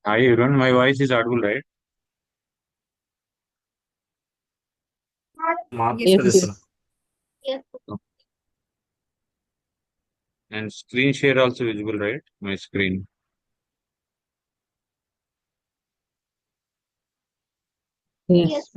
Hi everyone, my voice is audible, right? Yes, yes. And screen share also visible, right? My screen. Yes.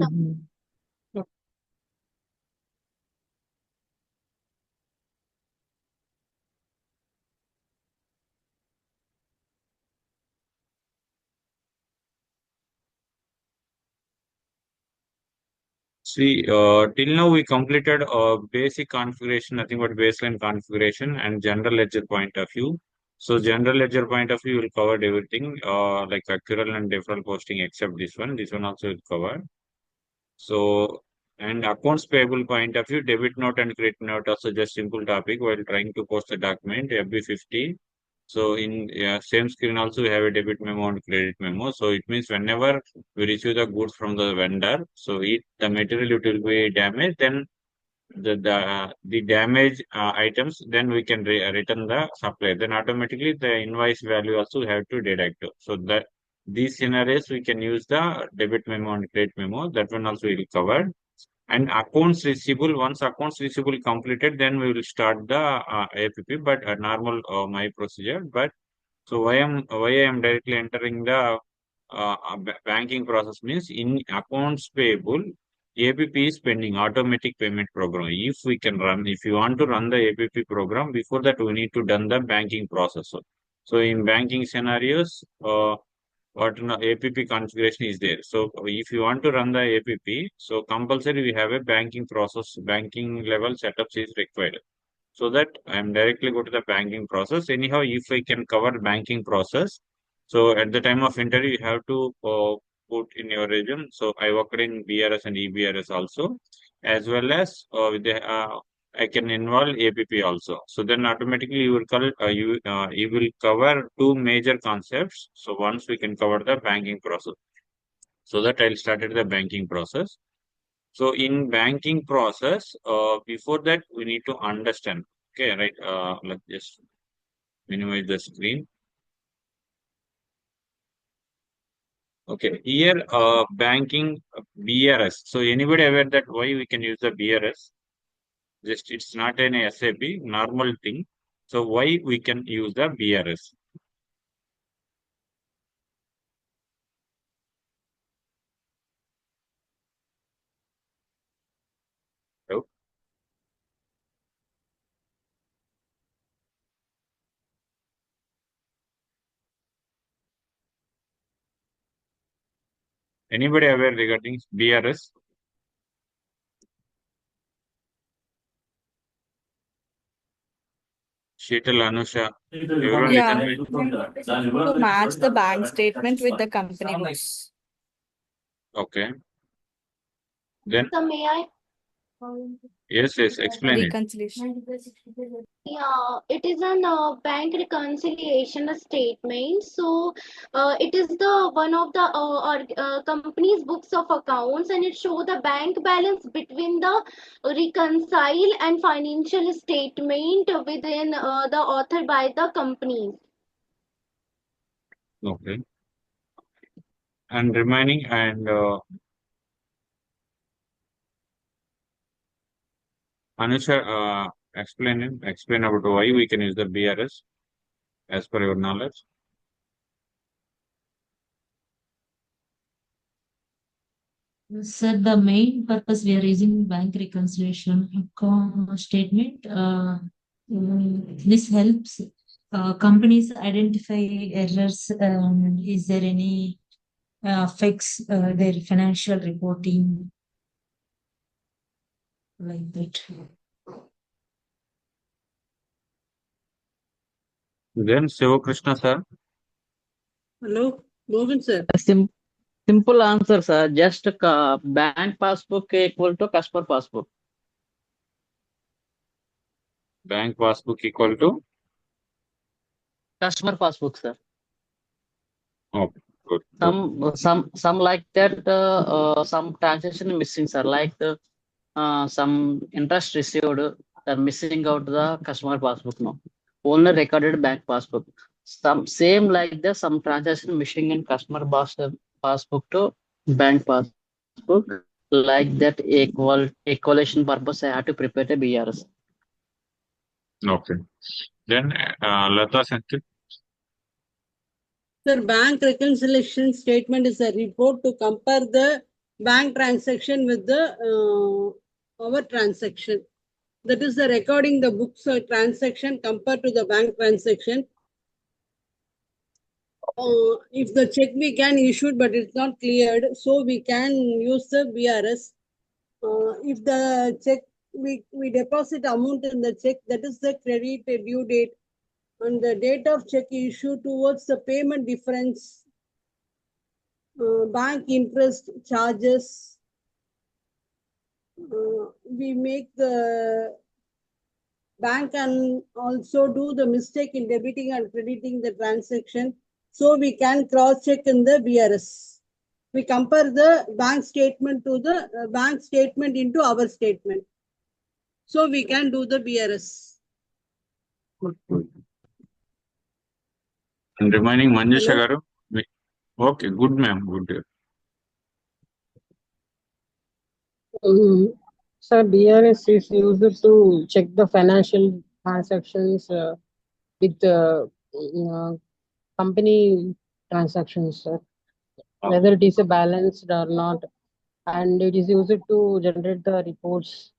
See, till now we completed basic configuration, nothing but baseline configuration and general ledger point of view. So general ledger point of view will cover everything, like accrual and deferral posting except this one. This one also will cover. So, and accounts payable point of view, debit note and credit note also just simple topic while trying to post the document FB50. So in same screen also we have a debit memo and credit memo. So it means whenever we receive the goods from the vendor, so it the material it will be damaged, then the damaged items, then we can return the supplier. Then automatically the invoice value also have to deduct. So that these scenarios we can use the debit memo and credit memo. That one also will cover. And accounts receivable, once accounts receivable completed, then we will start the APP, but a normal my procedure. But so why I am directly entering the banking process means in accounts payable, APP is pending automatic payment program. If we can run, if you want to run the APP program, before that we need to done the banking process. So in banking scenarios, what APP configuration is there. So if you want to run the APP, so compulsory we have a banking process, banking level setups is required. So that I'm directly go to the banking process. Anyhow, if I can cover banking process, so at the time of interview, you have to put in your resume. So I worked in BRS and EBRS also, as well as with the I can involve APP also. So then automatically you will you will cover two major concepts. So once we can cover the banking process, so that I'll start at the banking process. So in banking process, before that we need to understand. Okay, right. Let's just minimize the screen. Okay, here banking BRS. So anybody aware that why we can use the BRS? Just it's not an SAP normal thing. So why we can use the BRS? So, anybody aware regarding BRS? Sheetal, Anusha, everyone Yeah, listen me. to match the bank statement with the company books. Okay, then So may I? yes, explain it. Reconciliation. Yeah, it is an bank reconciliation statement. So it is the one of the company's books of accounts, and it show the bank balance between the reconcile and financial statement within the author by the company. Okay, and remaining and Anusha, explain about why we can use the BRS as per your knowledge. Said the main purpose we are using bank reconciliation account statement. This helps companies identify errors. Is there any fix their financial reporting like that? Then Shiva Krishna sir, Hello, Mohan sir. Simple answer, sir. Just bank passbook equal to customer passbook. bank passbook equal to. Customer passbook, sir. Okay, good. Some like that. Some transaction missing, sir. Like the some interest received, they're missing out the customer passbook. No, only recorded bank passbook. some same like the some transaction missing in customer passbook to bank passbook. Like that equalization purpose, I have to prepare the BRS. Okay. Then Lata Sanket. Sir, bank reconciliation statement is a report to compare the bank transaction with the our transaction. That is the recording the books transaction compared to the bank transaction. If the check we can issue but it's not cleared, so we can use the BRS. If the check we deposit amount in the check, that is the credit due date, and the date of check issue towards the payment difference, bank interest charges. We make the bank and also do the mistake in debiting and crediting the transaction, so we can cross check in the BRS. We compare the bank statement to the bank statement into our statement, so we can do the BRS. And remaining Manjusha Hello? Garu. Okay, good ma'am, good. Sir, BRS is used to check the financial transactions with company transactions, sir. Whether it is a balanced or not, and it is used to generate the reports.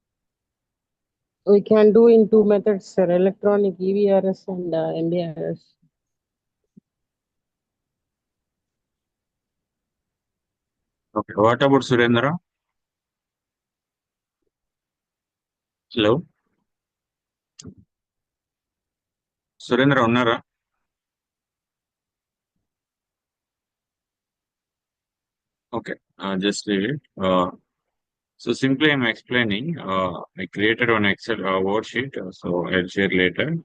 We can do in two methods, sir: electronic EVRS and MBRS. Okay, what about Surendra? Hello? Surendra Unnara? Okay, just leave it. So simply I'm explaining, I created one Excel worksheet, so I'll share later.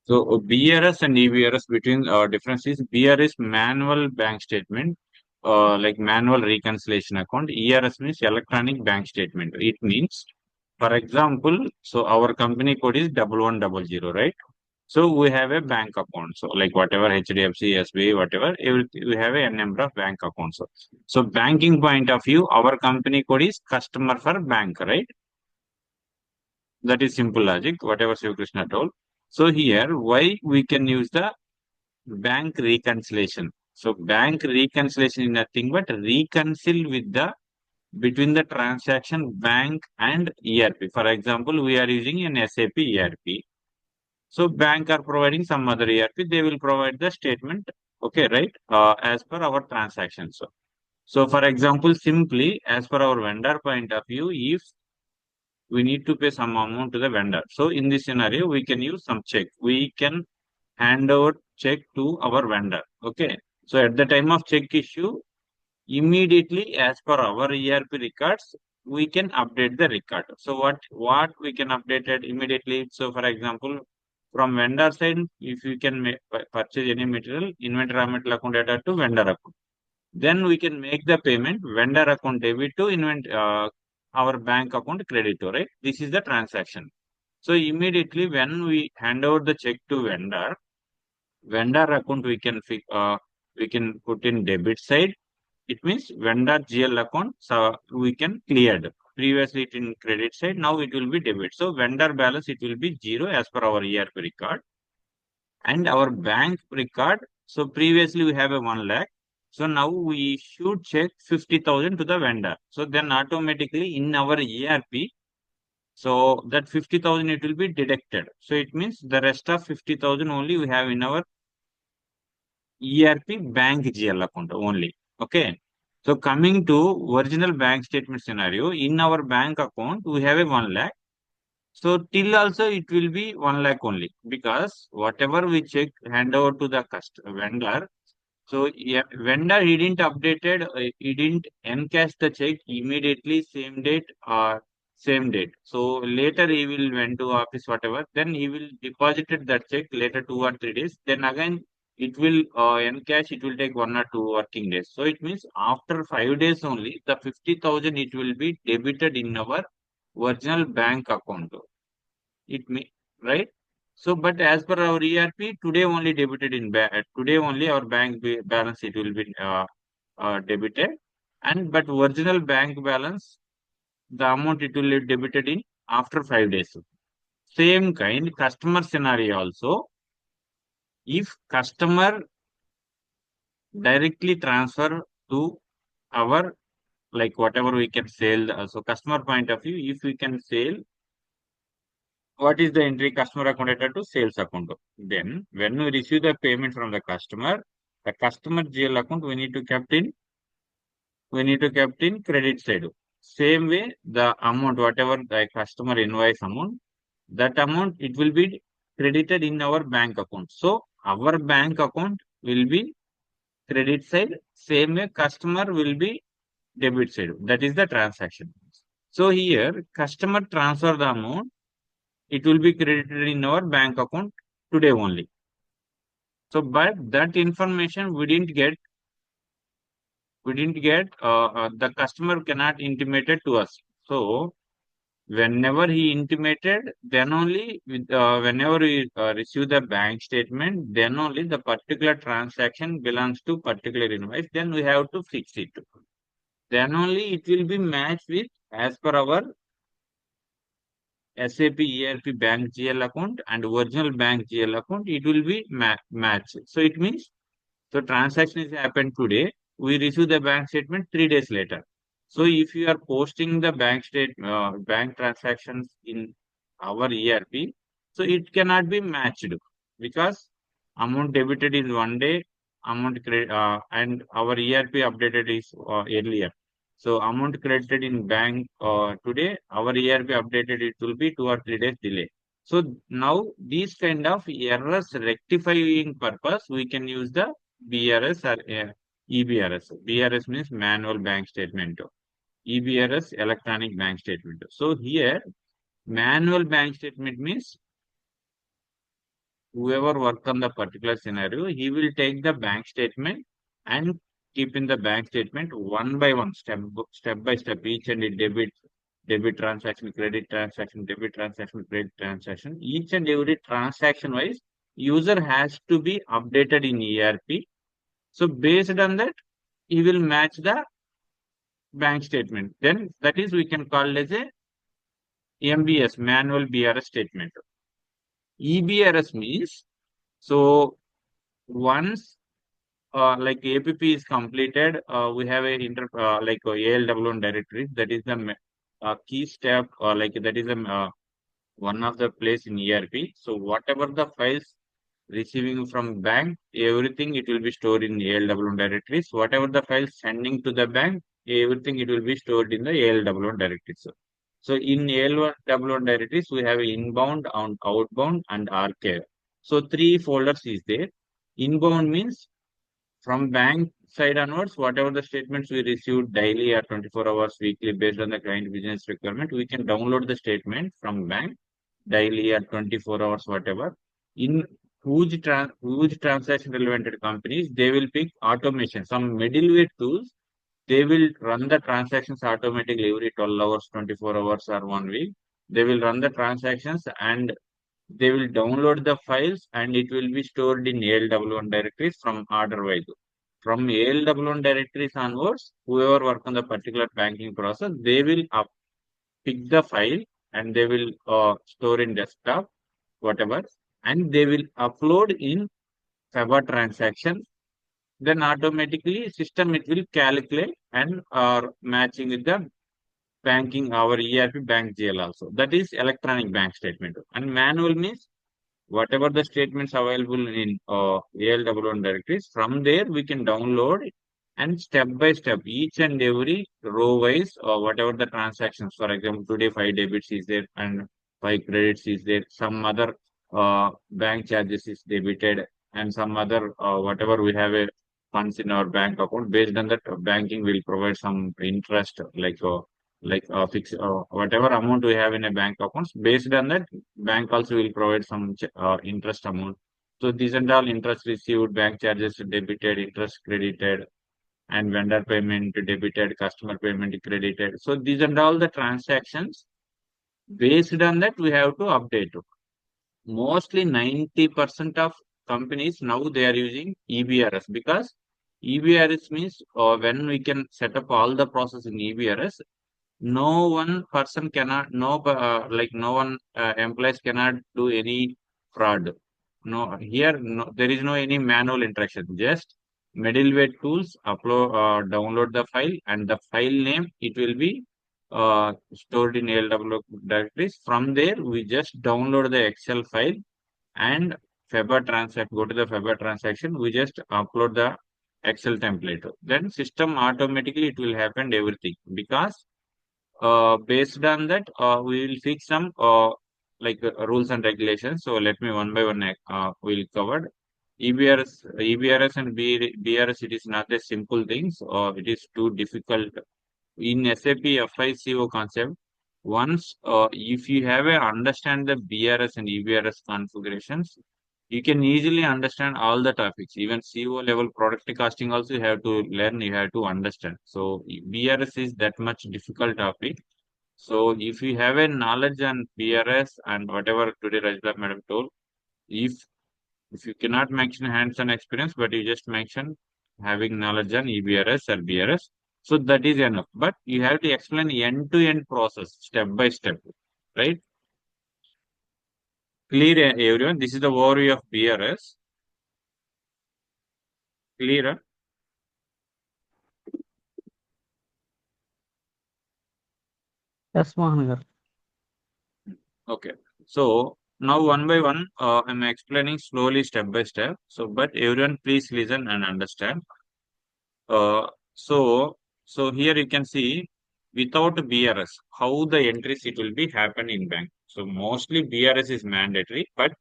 So BRS and EBRS between difference is BRS manual bank statement, like manual reconciliation account. ERS means electronic bank statement. It means, for example, so our company code is 1100, right? So we have a bank account. So like whatever HDFC, SBI, whatever, everything, we have a number of bank accounts. So banking point of view, our company code is customer for bank, right? That is simple logic, whatever Shiv Krishna told. So here, why we can use the bank reconciliation. So bank reconciliation is nothing but reconcile with the between the transaction bank and ERP. For example, we are using an SAP ERP. So bank are providing some other ERP. They will provide the statement, okay, right? As per our transactions. So for example, simply as per our vendor point of view, if we need to pay some amount to the vendor. So in this scenario, we can use some check. We can hand over check to our vendor. Okay. So at the time of check issue, immediately as per our ERP records, we can update the record. So what we can update it immediately. So for example, from vendor side, if you can purchase any material, inventory raw material account data to vendor account. Then we can make the payment vendor account debit to our bank account credit to, right? This is the transaction. So immediately when we hand over the check to vendor account we can put in debit side. It means vendor GL account, so we can cleared. Previously it in credit side, now it will be debit. So vendor balance it will be 0 as per our ERP record. And our bank record, so previously we have a 1 lakh. So now we should check 50,000 to the vendor. So then automatically in our ERP, so that 50,000 it will be deducted. So it means the rest of 50,000 only we have in our ERP bank GL account only. Okay. So coming to original bank statement scenario, in our bank account, we have a 1 lakh. So till also it will be 1 lakh only because whatever we check hand over to the vendor. So yeah, vendor he didn't updated, he didn't encash the check immediately same date or same date. So later he will went to office whatever, then he will deposited that check later 2 or 3 days. Then again it will encash, it will take 1 or 2 working days. So it means after 5 days only, the 50,000 it will be debited in our original bank account. It may, right? So, but as per our ERP, today only debited in today only our bank balance it will be debited, and but original bank balance, the amount it will be debited in after 5 days. Same kind customer scenario also. If customer directly transfer to our, like whatever we can sell, so customer point of view, if we can sell, what is the entry customer account data to sales account? Then when we receive the payment from the customer GL account, we need to kept in credit side. Same way, the amount, whatever the customer invoice amount, that amount it will be credited in our bank account. So our bank account will be credit side. Same way, customer will be debit side. That is the transaction. So here, customer transfer the amount, it will be credited in our bank account today only. So, but that information the customer cannot intimate it to us. So, whenever he intimated, then only, whenever we receive the bank statement, then only the particular transaction belongs to particular invoice. Then we have to fix it. Then only it will be matched with as per our SAP ERP bank GL account and original bank GL account. It will be matched. So it means so transaction is happened today. We receive the bank statement 3 days later. So if you are posting the bank transactions in our ERP, so it cannot be matched because amount debited is 1 day, amount credit, and our ERP updated is earlier. So amount credited in bank today, our ERP updated it will be 2 or 3 days delay. So now these kind of errors rectifying purpose, we can use the BRS or EBRS. BRS means manual bank statement. EBRS electronic bank statement. So here manual bank statement means whoever work on the particular scenario, he will take the bank statement and keep in the bank statement one by one, step by step, each and debit transaction, credit transaction, debit transaction, credit transaction, each and every transaction wise, user has to be updated in ERP. So based on that, he will match the bank statement. Then that is we can call as a MBS, manual BRS statement. EBRS means, so once like APP is completed, we have a like ALW directory. That is the key step, like that is one of the place in ERP. So whatever the files receiving from bank, everything it will be stored in ALW directories. Whatever the files sending to the bank, everything it will be stored in the ALW directories. So in ALW directories, we have inbound, and outbound, and archive. So 3 folders is there. Inbound means from bank side onwards, whatever the statements we receive daily or 24 hours, weekly, based on the client business requirement, we can download the statement from bank daily or 24 hours, whatever. In huge transaction relevant companies, they will pick automation, some middleware tools. They will run the transactions automatically every 12 hours, 24 hours, or 1 week. They will run the transactions and they will download the files and it will be stored in ALW1 directories from order wise. From ALW1 directories onwards, whoever work on the particular banking process, they will pick the file and they will store in desktop, whatever, and they will upload in FABA transaction. Then automatically system it will calculate and are matching with the banking, our ERP bank GL also. That is electronic bank statement. And manual means whatever the statements available in ALW1 directories, from there we can download it and step by step, each and every row wise, whatever the transactions, for example, today 5 debits is there and 5 credits is there, some other bank charges is debited, and some other whatever we have a funds in our bank account. Based on that, banking will provide some interest like fix whatever amount we have in a bank accounts. Based on that, bank also will provide some interest amount. So these and all interest received, bank charges debited, interest credited, and vendor payment debited, customer payment credited. So these and all the transactions. Based on that, we have to update. Mostly 90% of companies now they are using EBRS because EBRS means when we can set up all the process in EBRS, no one person cannot, no one employees cannot do any fraud. No, here there is no any manual interaction. Just middleware tools download the file and the file name it will be stored in LW directories. From there, we just download the Excel file and go to the Faber transaction. We just upload the Excel template. Then system automatically it will happen everything because based on that, we will fix some rules and regulations. So let me one by one we'll cover. EBRS and BRS, it is not a simple things, or it is too difficult. In SAP FICO concept, once if you have a understand the BRS and EBRS configurations, you can easily understand all the topics. Even CO level product costing also you have to learn, you have to understand. So BRS is that much difficult topic. So if you have a knowledge on BRS and whatever today Rajla madam told, if if you cannot mention hands-on experience, but you just mention having knowledge on EBRS or BRS, so that is enough. But you have to explain end-to-end process, step by step, right? Clear, everyone? This is the overview of BRS. Clear? Yes, Mohan. Okay. So now one by one, I'm explaining slowly step by step. So, but everyone please listen and understand. Uh, so, so here you can see without BRS, how the entries it will be happen in bank. So mostly BRS is mandatory, but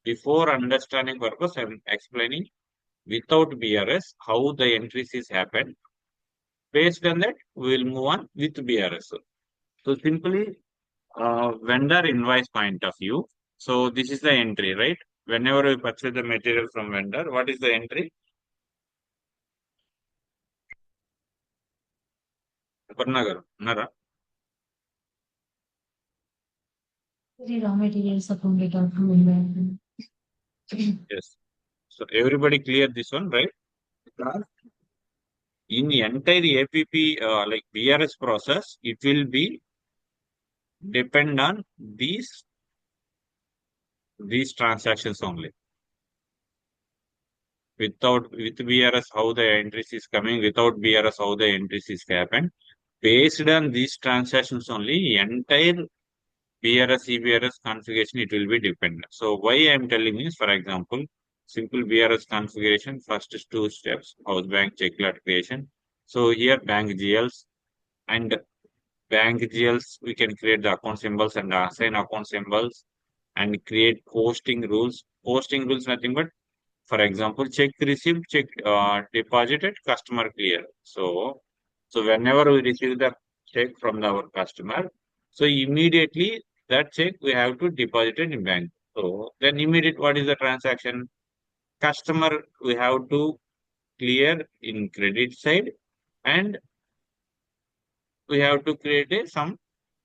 before understanding purpose, I'm explaining without BRS, how the entries is happen. Based on that, we will move on with BRS. So simply, vendor invoice point of view. So this is the entry, right? Whenever we purchase the material from vendor, what is the entry? Aparna, Nara. Raw materials accounted from inventory. Yes. So everybody clear this one, right? Because in the entire APP, like BRS process, it will be depend on these transactions only. With BRS, how the entries is coming. Without BRS, how the entries is happen. Based on these transactions only, entire BRS, EBRS configuration, it will be dependent. So why I am telling is, for example, simple BRS configuration, first two steps, house bank checklist creation. So here bank GLs and bank GLs, we can create the account symbols and assign account symbols and create posting rules. Posting rules, nothing but, for example, check received, check deposited, customer clear. So whenever we receive the check from our customer, so immediately that check we have to deposit it in bank. So then immediate what is the transaction? Customer we have to clear in credit side and we have to create some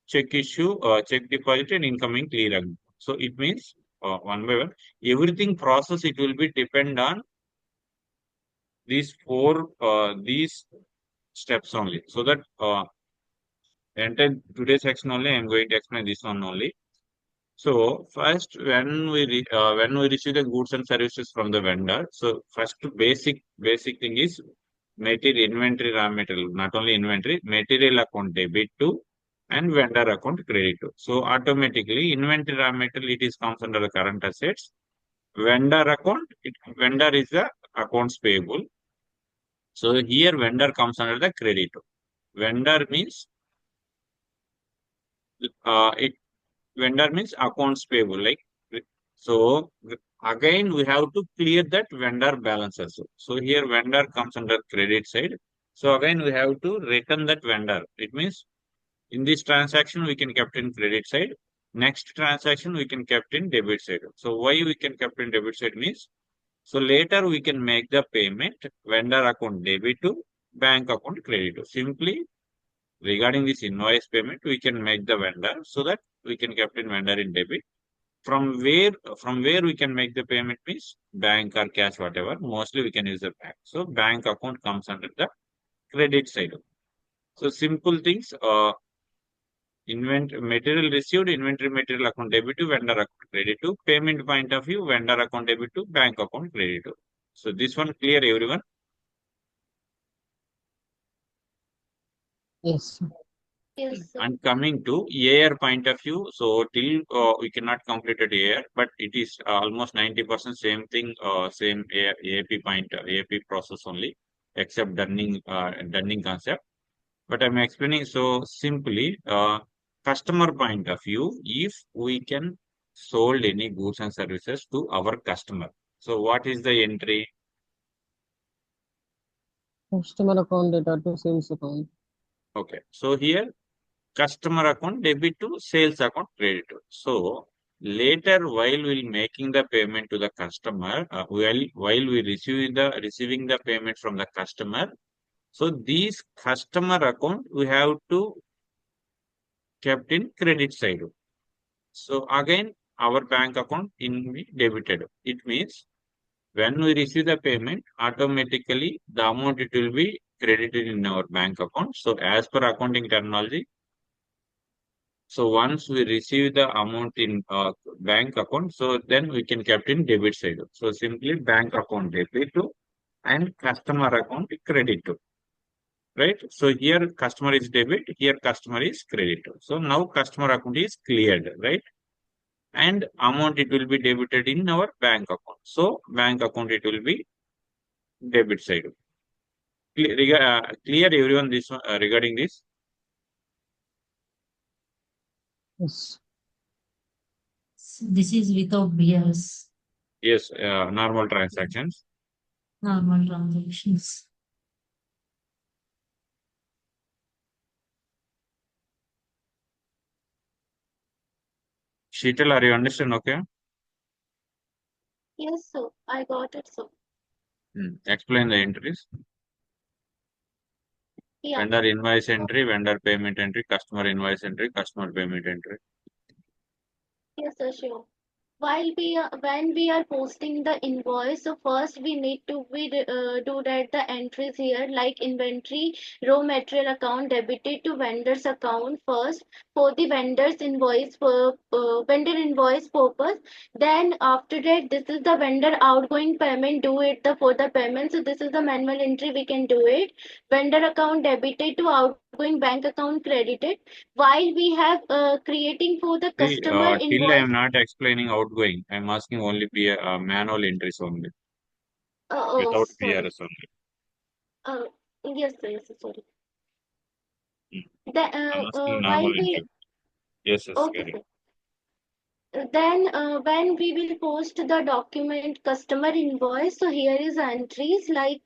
check issue, check deposit and incoming clearing. So it means one by one, everything process it will be depend on these steps only. So that enter today's section only, I'm going to explain this one only. So first, when we receive the goods and services from the vendor, so first basic thing is material inventory raw material, not only inventory, material account debit to and vendor account credit to. So automatically inventory raw material it is comes under the current assets. Vendor is the accounts payable. So here vendor comes under the credit. Vendor means it vendor means accounts payable. Like so again we have to clear that vendor balance also. So here vendor comes under credit side. So again we have to return that vendor. It means in this transaction we can kept in credit side. Next transaction we can kept in debit side. So why we can kept in debit side means So later we can make the payment, vendor account debit to bank account credit to. Simply regarding this invoice payment, we can make the vendor so that we can keep in vendor in debit. From where we can make the payment means bank or cash, whatever. Mostly we can use the bank. So bank account comes under the credit side. So simple things, material received, inventory material account debit to vendor account credit to. Payment point of view, vendor account debit to bank account credit to. So this one clear everyone? Yes. Yes, sir. And coming to AR point of view, so till we cannot complete it AR, but it is almost 90% same thing, same AP point, AP process only, except dunning concept. But I'm explaining so simply, customer point of view, if we can sold any goods and services to our customer. So what is the entry? Customer account data to sales account. Okay, so here customer account debit to sales account credit to. So later while we making the payment to the customer, while we receiving the payment from the customer, so these customer account we have to kept in credit side. So again our bank account in be debited. It means when we receive the payment, automatically the amount it will be credited in our bank account. So as per accounting terminology, so once we receive the amount in bank account, so then we can kept in debit side. So simply bank account debit to and customer account credit to, right? So here customer is debit, here customer is credit to. So now customer account is cleared, right? And amount it will be debited in our bank account. So bank account it will be debit side. Clear everyone this one, regarding this? Yes. So this is without BRS, Yes, normal transactions. normal transactions. Sheetal, are you understand? Okay. Yes, sir. I got it, sir. Explain the entries. Yeah. Vendor invoice entry, vendor payment entry, customer invoice entry, customer payment entry. Yes, sir, sure. When we are posting the invoice, so first we need to do that the entries here like inventory raw material account debited to vendor's account first for the vendor invoice purpose. Then after that, this is the vendor outgoing payment, do it for the payment. So this is the manual entry, we can do it. Vendor account debited to outgoing bank account credited. While we have creating for the See, customer till I invoice. am not explaining outgoing. I am asking only manual entries only, Oh, without sorry. PRS only. Uh, yes, sir, yes, sir, sorry. Hmm. I am The, asking normal while we, entry. Yes, yes, okay, carry. sir. Then when we will post the document customer invoice, so here is entries like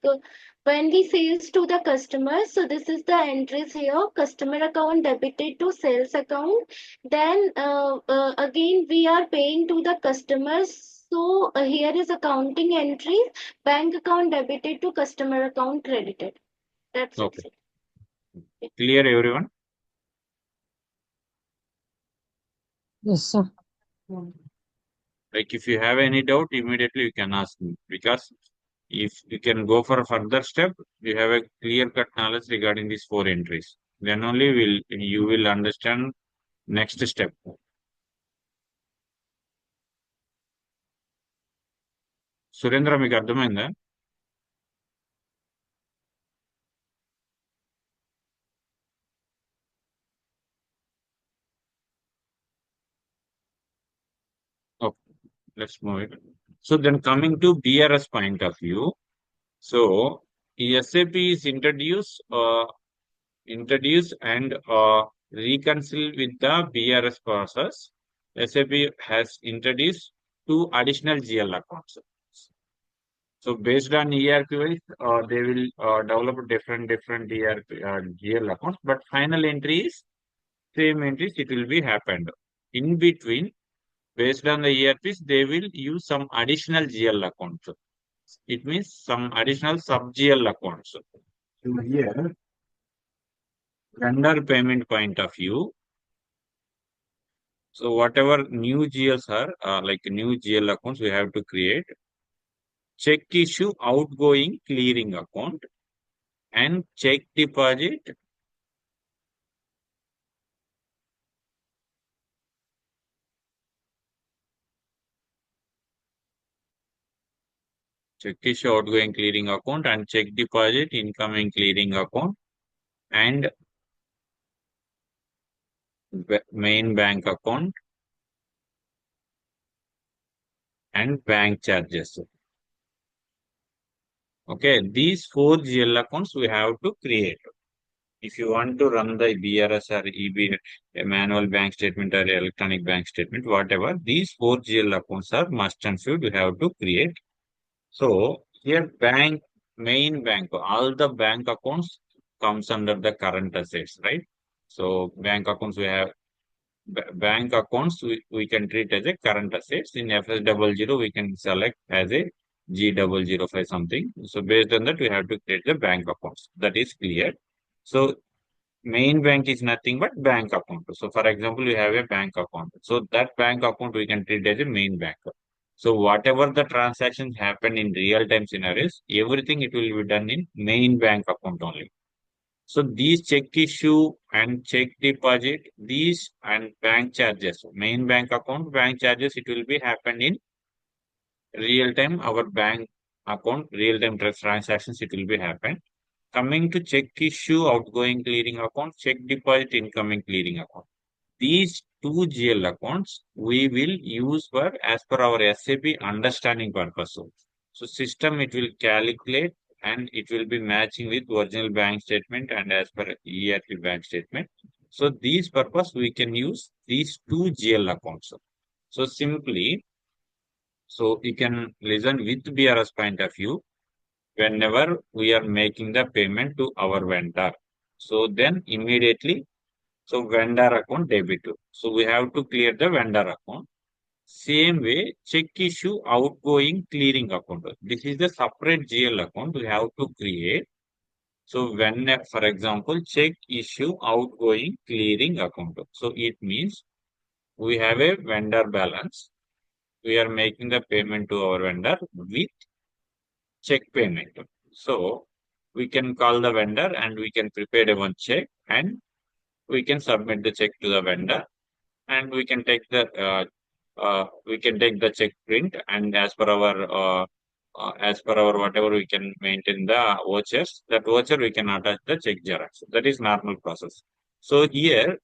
when we sales to the customer, so this is the entries here, customer account debited to sales account. Then again we are paying to the customers, so here is accounting entries, bank account debited to customer account credited. That's it, Okay. sir. Clear everyone? Yes, sir. Like if you have any doubt, immediately you can ask me. Because if you can go for a further step, you have a clear cut knowledge regarding these four entries. Then only you will understand next step. Surendra మీకు అర్థమైందా? Okay, let's move it. So then coming to BRS point of view, so SAP is introduced and reconcile with the BRS process. SAP has introduced two additional GL accounts. So based on ERP wise, they will develop different ERP GL accounts, but final entry is same entries. It will be happened in between. Based on the ERPs, they will use some additional GL accounts. It means some additional sub-GL accounts. So here, vendor payment point of view, so whatever new GLs are, like new GL accounts, we have to create check issue outgoing clearing account and check deposit check issue outgoing clearing account and check deposit incoming clearing account and main bank account and bank charges. Okay, these 4 GL accounts we have to create. If you want to run the BRS or EB, a manual bank statement or electronic bank statement, whatever, these 4 GL accounts are must and should you have to create. So here main bank, all the bank accounts comes under the current assets, right? So bank accounts we have bank accounts we can treat as a current assets. In FS00 we can select as a G005 something. So based on that we have to create the bank accounts. That is clear. So main bank is nothing but bank account. So for example, we have a bank account. So that bank account we can treat as a main bank. So whatever the transactions happen in real time scenarios, everything it will be done in main bank account only. So these check issue and check deposit, these and bank charges, main bank account, bank charges, it will be happen in real time, our bank account, real time transactions, it will be happen. Coming to check issue, outgoing clearing account, check deposit, incoming clearing account. These two GL accounts we will use for as per our SAP understanding purpose. So system it will calculate and it will be matching with original bank statement and as per ERP bank statement. So these purpose we can use these two GL accounts. So simply, so you can listen with BRS point of view whenever we are making the payment to our vendor. So then immediately, so vendor account debit. So we have to clear the vendor account. Same way, check issue outgoing clearing account. This is the separate GL account we have to create. So when, for example, check issue outgoing clearing account. So it means we have a vendor balance. We are making the payment to our vendor with check payment. So we can call the vendor and we can prepare one check and we can submit the check to the vendor and we can take the check print and as per our whatever we can maintain the vouchers, that voucher we can attach the check xerox. That is normal process. So here,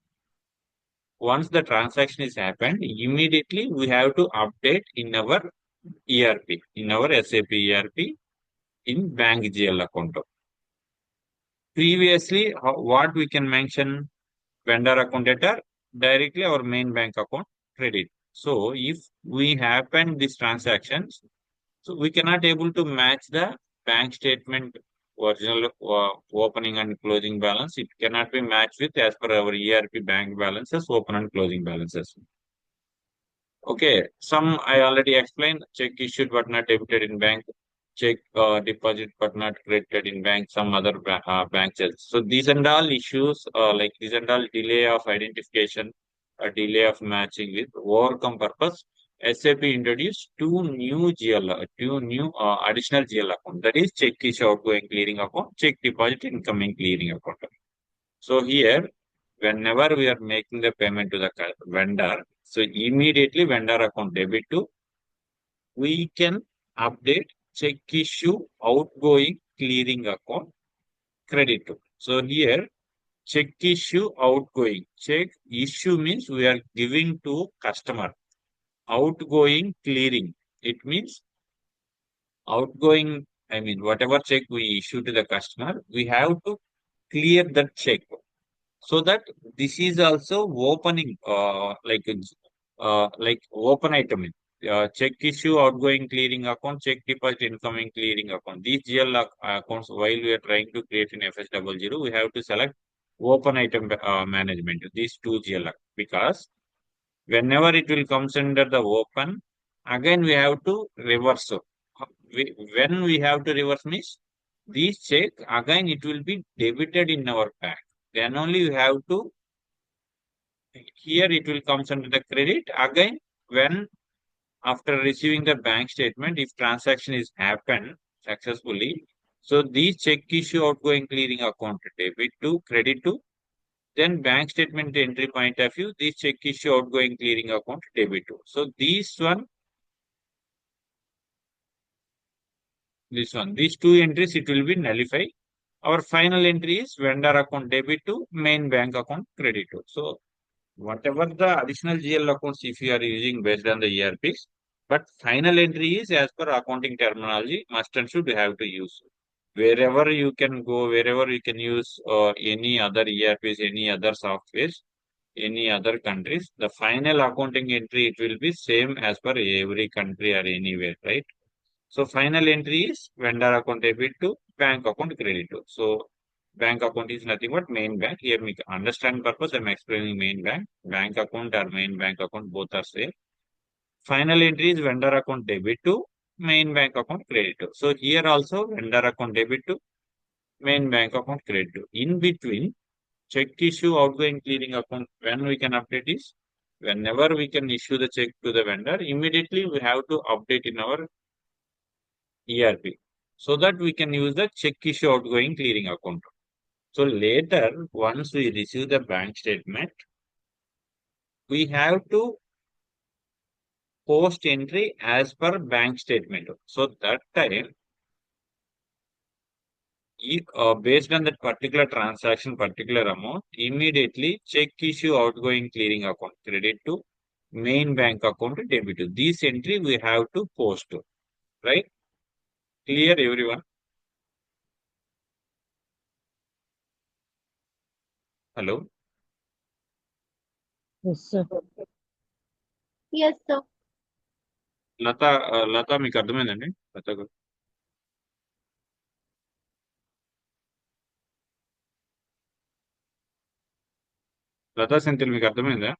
once the transaction is happened, immediately we have to update in our ERP, in our SAP ERP in bank GL account. Previously, what we can mention vendor account data directly our main bank account credit. So if we happen these transactions, so we cannot able to match the bank statement original opening and closing balance. It cannot be matched with as per our ERP bank balances, open and closing balances. Okay, some I already explained. Check issued but not debited in bank. Check deposit but not credited in bank. Some other bank charges. So these and all issues, like these and all delay of identification, a delay of matching with overcome purpose. SAP introduced two new additional GL account. That is check issue outgoing clearing account, check deposit incoming clearing account. So here, whenever we are making the payment to the vendor, so immediately vendor account debit to, we can update check issue outgoing clearing account credit to. So here, check issue outgoing. Check issue means we are giving to customer. Outgoing clearing. It means outgoing, I mean, whatever check we issue to the customer, we have to clear that check. So that this is also opening like open item, check issue outgoing clearing account, check deposit incoming clearing account. These GL accounts, while we are trying to create in FS00, we have to select open item management, these two GL because whenever it will comes under the open, again we have to reverse. when we have to reverse means this check again it will be debited in our bank. Then only you have to, here it will comes under the credit again when after receiving the bank statement, if transaction is happened successfully, so these check issue outgoing clearing account debit to credit to, then bank statement entry point of view, this check issue outgoing clearing account debit to. So these these two entries it will be nullify. Our final entry is vendor account debit to main bank account credit to. So whatever the additional GL accounts if you are using based on the ERPs, but final entry is as per accounting terminology, must and should have to use. Wherever you can go, wherever you can use any other ERPs, any other softwares, any other countries, the final accounting entry it will be same as per every country or anywhere, right? So final entry is vendor account debit to bank account credit to. So bank account is nothing but main bank. Here we understand purpose. I'm explaining main bank. Bank account or main bank account both are same. Final entry is vendor account debit to main bank account credit to. So here also vendor account debit to main bank account credit to. In between check issue outgoing clearing account when we can update is whenever we can issue the check to the vendor immediately we have to update in our ERP so that we can use the check issue outgoing clearing account. So later, once we receive the bank statement, we have to post entry as per bank statement. So that time, based on that particular transaction, particular amount, immediately check issue outgoing clearing account credit to main bank account debit to. This entry we have to post, right? Clear everyone? Hello? Yes, sir. Yes, sir. లత మీకు అర్థమైందండి లత గారు లతా సెంథిల్ మీకు అర్థమైందా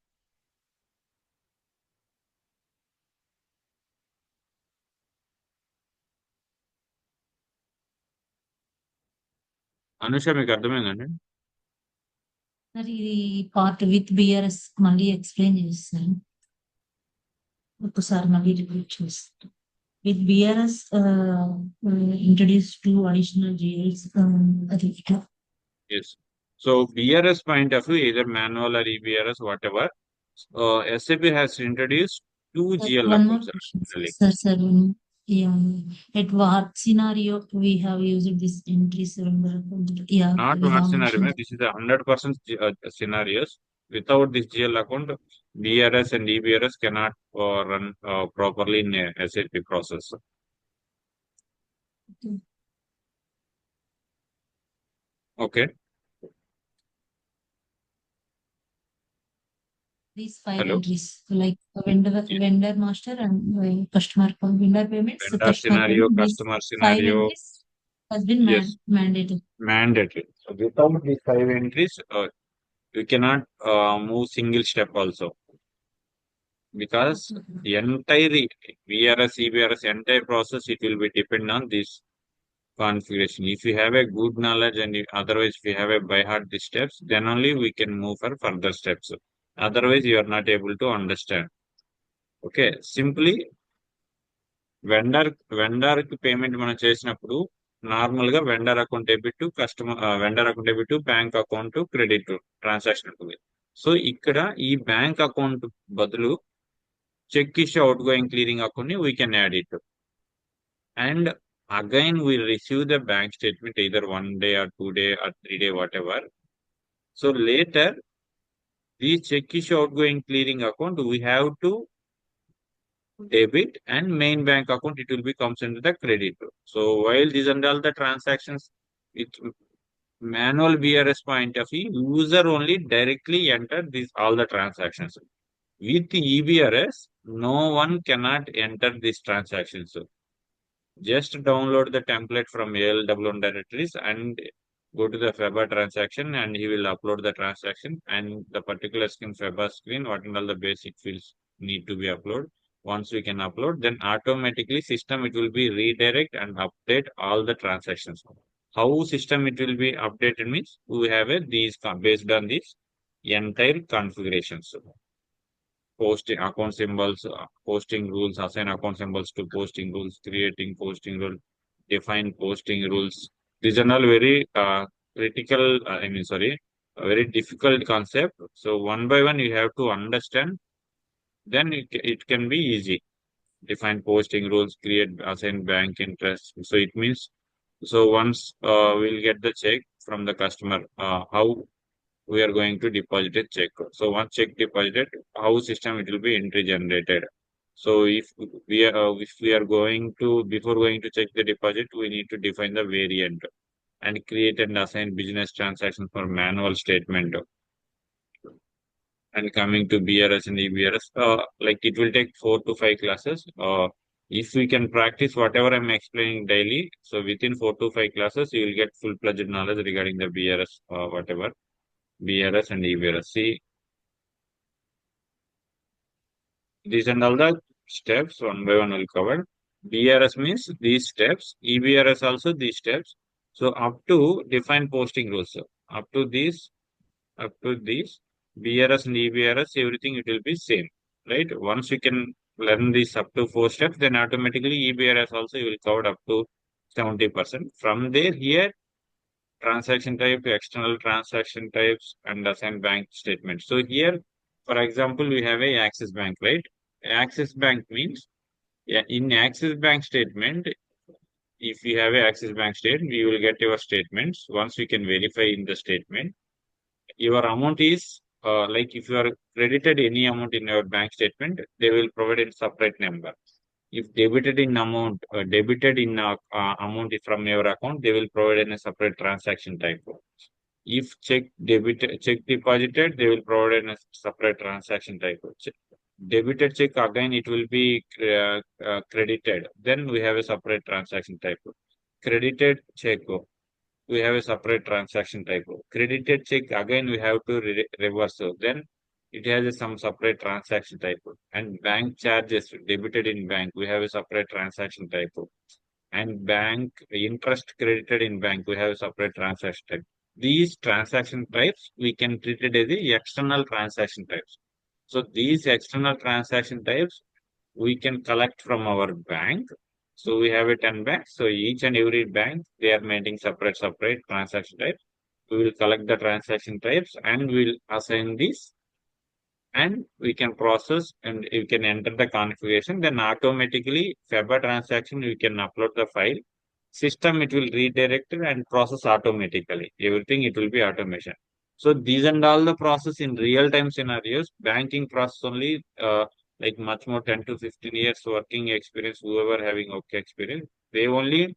అనుష మీకు అర్థమైందండి మరి ఇది part with BRS మళ్ళీ ఎక్స్ప్లెయిన్ చేస్తాను ఒకసారి మళ్ళీ రిపీట్ చేస్తాను with BRS introduce to additional GLs అది ఇట్లా yes so BRS point of view either manual or EBRS whatever SAP has introduced two GL one more accounts question actually. sir yeah at what scenario we have used this entry surrender yeah Not we one have scenario, mentioned this is a 100% scenarios. Without this GL account, BRS and EBRS cannot run properly in a SAP process. Okay. these five Hello. entries like vendor master and customer vendor payments Vendor customer scenario, payment these customer five scenario, entries has been yes, mandated. mandatory. So without these five entries, you cannot move single step also. Because the entire VRS, EBRS, entire process, it will be depend on this configuration. If you have a good knowledge and otherwise if you have a by heart these steps, then only we can move for further steps. Otherwise, you are not able to understand. Okay, simply vendor కి payment మనం చేసినప్పుడు normal గా vendor account debit to customer vendor account debit to bank account credit transaction ఉంటుంది so ఇక్కడ ఈ bank account బదులు cheque issue outgoing clearing account ని we can add it and again we receive the bank statement either 1 day or 2 day or 3 day whatever. So later the check issue outgoing clearing account we have to debit and main bank account it will be comes into the credit. So while these and all the transactions with manual BRS point of view user only directly enter these all the transactions. With EBRS no one cannot enter these transactions. Just download the template from ALW directories and go to the FEBA transaction and he will upload the transaction and the particular screen FEBA screen, what and all the basic fields need to be uploaded. Once we can upload, then automatically system it will be redirect and update all the transactions. How system it will be updated means we have these based on these entire configurations. Posting account symbols, posting rules, assign account symbols to posting rules, creating posting rule, define posting rules. These are all very critical, sorry, a very difficult concept. So one by one you have to understand, then it can be easy. Define posting rules, create assign bank interest. So it means, so once we'll get the check from the customer, how we are going to deposit a check. So once check deposited, how system it will be entry generated. So if we are going to, before going to check the deposit, we need to define the variant and create and assign business transaction for manual statement. And coming to BRS and EBRS, like it will take 4 to 5 classes. If we can practice whatever I'm explaining daily, so within 4 to 5 classes, you will get full-fledged knowledge regarding the BRS, whatever, BRS and EBRS. See, these and all the steps one by one will cover. BRS means these steps, EBRS also these steps. So up to define posting rules. Up to these, BRS and EBRS, everything it will be same, right? Once you can learn these up to 4 steps, then automatically EBRS also you will cover up to 70%. From there, here transaction type, external transaction types, and assign bank statements. So here, for example, we have a Axis Bank, right? Axis Bank means, yeah, in Axis Bank statement, if you have a Axis Bank statement, you will get your statements. Once you can verify in the statement, your amount is like if you are credited any amount in your bank statement, they will provide a separate number. If debited in amount, amount from your account, they will provide in a separate transaction type. If check deposited, they will provide in a separate transaction type. Debited check again, it will be credited. Then we have a separate transaction type. Credited check, we have a separate transaction type. Credited check again we have to reverse. Then it has some separate transaction type. And bank charges debited in bank, we have a separate transaction type. And bank interest credited in bank, we have a separate transaction type. These transaction types we can treat it as the external transaction types. So these external transaction types we can collect from our bank. So we have a 10 banks. So each and every bank, they are maintaining separate transaction types. We will collect the transaction types and we will assign this, and we can process and you can enter the configuration. Then automatically FEBA transaction, you can upload the file. System, it will redirect it and process automatically. Everything, it will be automation. So these and all the process in real time scenarios, banking process only, like much more 10 to 15 years working experience, whoever having okay experience, they only